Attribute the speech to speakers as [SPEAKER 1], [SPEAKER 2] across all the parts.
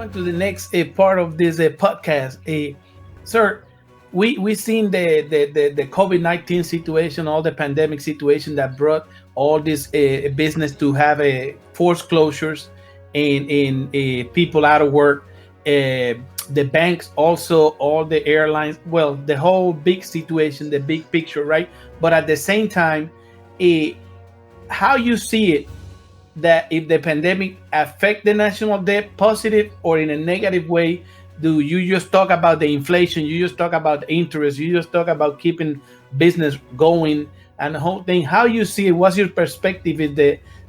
[SPEAKER 1] going to the next part of this podcast. Sir, we seen the COVID-19 situation, all the pandemic situation that brought all this business to have forced closures and people out of work. The banks also, all the airlines, well, the whole big situation, the big picture, right? But at the same time, uh, how you see it, that if the pandemic affect the national debt positive or in a negative way, do you just talk about the inflation, you just talk about interest, you just talk about keeping business going and the whole thing? How you see it? What's your perspective? Is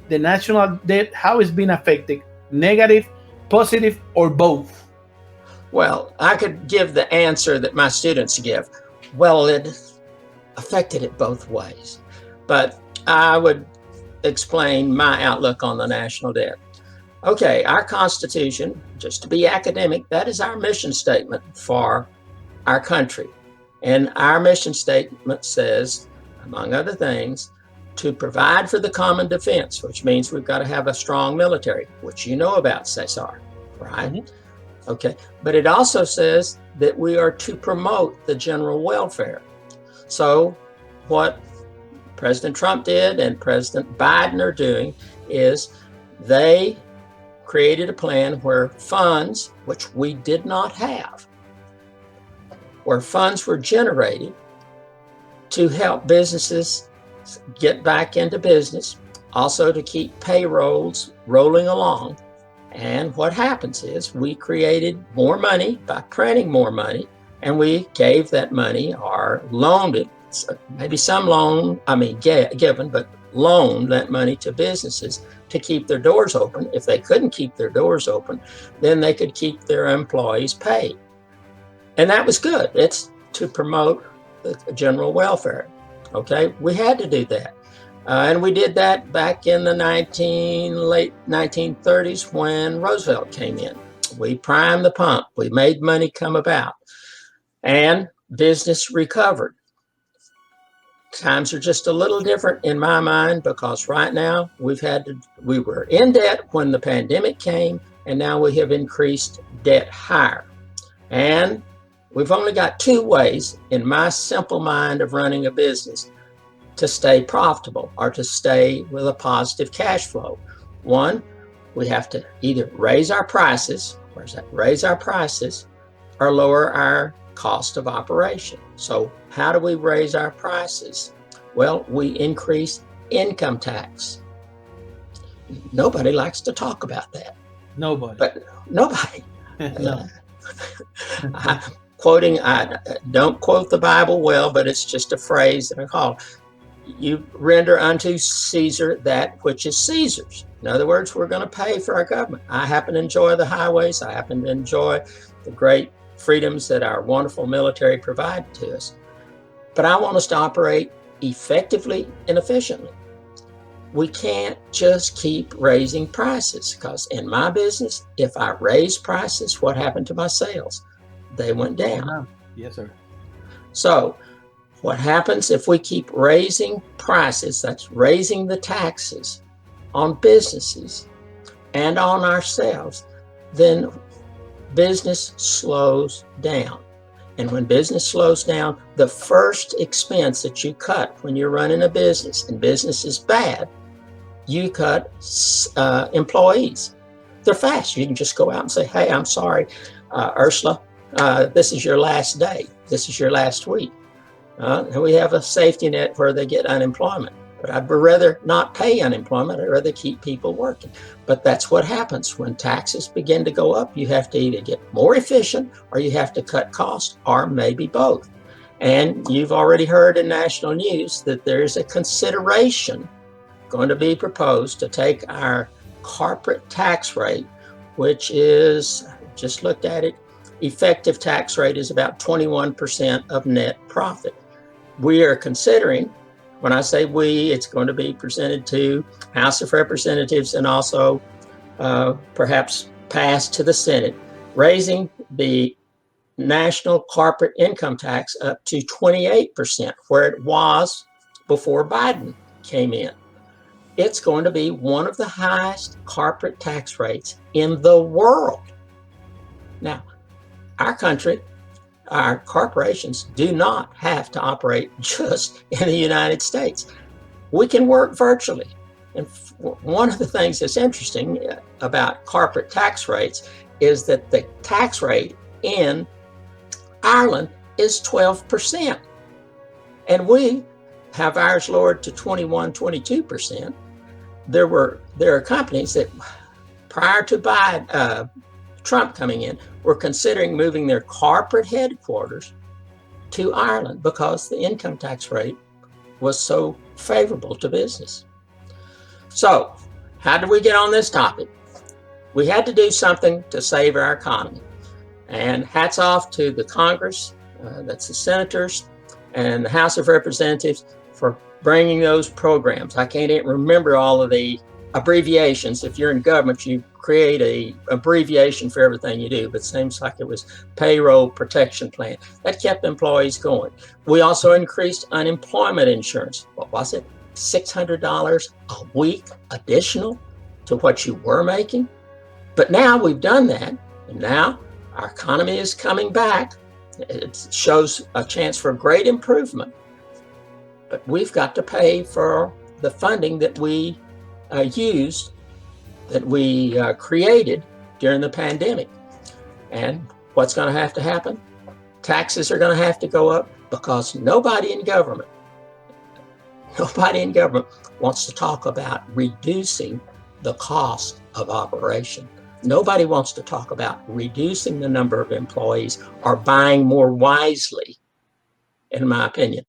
[SPEAKER 1] the national debt, how it's been affected, negative, positive, or both?
[SPEAKER 2] Well, I could give the answer that my students give. Well, it affected it both ways. But I would explain my outlook on the national debt. Okay, our Constitution, just to be academic, that is our mission statement for our country. And our mission statement says, among other things, to provide for the common defense, which means we've got to have a strong military, which you know about, Cesar, right? Mm-hmm. Okay, but it also says that we are to promote the general welfare. So what President Trump did and President Biden are doing is they created a plan where funds, which we did not have, where funds were generated to help businesses get back into business, also to keep payrolls rolling along. And what happens is we created more money by printing more money, and we gave that money or loaned it, maybe some loan, given, but loaned that money to businesses to keep their doors open. If they couldn't keep their doors open, then they could keep their employees paid. And that was good. It's to promote the general welfare. Okay, we had to do that. And we did that back in the late 1930s when Roosevelt came in. We primed the pump. We made money come about. And business recovered. Times are just a little different in my mind because right now we were in debt when the pandemic came, and now we have increased debt higher. And we've only got two ways in my simple mind of running a business to stay profitable or to stay with a positive cash flow. One, we have to either raise our prices, raise our prices, or lower our cost of operation. So how do we raise our prices? Well, we increase income tax. Nobody likes to talk about that.
[SPEAKER 1] Nobody.
[SPEAKER 2] But nobody.
[SPEAKER 1] No.
[SPEAKER 2] I don't quote the Bible well, but it's just a phrase that I call. You render unto Caesar that which is Caesar's. In other words, we're going to pay for our government. I happen to enjoy the highways. I happen to enjoy the great freedoms that our wonderful military provide to us. But I want us to operate effectively and efficiently. We can't just keep raising prices because in my business, if I raise prices, what happened to my sales? They went down.
[SPEAKER 1] Yes, sir.
[SPEAKER 2] So what happens if we keep raising prices, that's raising the taxes on businesses and on ourselves, then business slows down. And when business slows down, the first expense that you cut when you're running a business, and business is bad, you cut employees. They're fast. You can just go out and say, hey, I'm sorry, Ursula, this is your last day. This is your last week. And we have a safety net where they get unemployment. But I'd rather not pay unemployment. I'd rather keep people working. But that's what happens when taxes begin to go up. You have to either get more efficient or you have to cut costs, or maybe both. And you've already heard in national news that there's a consideration going to be proposed to take our corporate tax rate, which is, just looked at it, effective tax rate is about 21% of net profit. We are considering, when I say we, it's going to be presented to House of Representatives and also perhaps passed to the Senate, raising the national corporate income tax up to 28%, where it was before Biden came in. It's going to be one of the highest corporate tax rates in the world. Now, our country, our corporations do not have to operate just in the United States. We can work virtually. And one of the things that's interesting about corporate tax rates is that the tax rate in Ireland is 12%. And we have ours lowered to 21, 22%. There are companies that prior to Trump coming in were considering moving their corporate headquarters to Ireland because the income tax rate was so favorable to business. So, how did we get on this topic? We had to do something to save our economy. And hats off to the Congress, that's the senators, and the House of Representatives for bringing those programs. I can't even remember all of the abbreviations. If you're in government, you create an abbreviation for everything you do, but it seems like it was payroll protection plan. That kept employees going. We also increased unemployment insurance. What was it? $600 a week additional to what you were making. But now we've done that, and now our economy is coming back. It shows a chance for great improvement. But we've got to pay for the funding that we used, that we created during the pandemic. And what's going to happen? Taxes are going to have to go up because nobody in government wants to talk about reducing the cost of operation. Nobody wants to talk about reducing the number of employees or buying more wisely, in my opinion.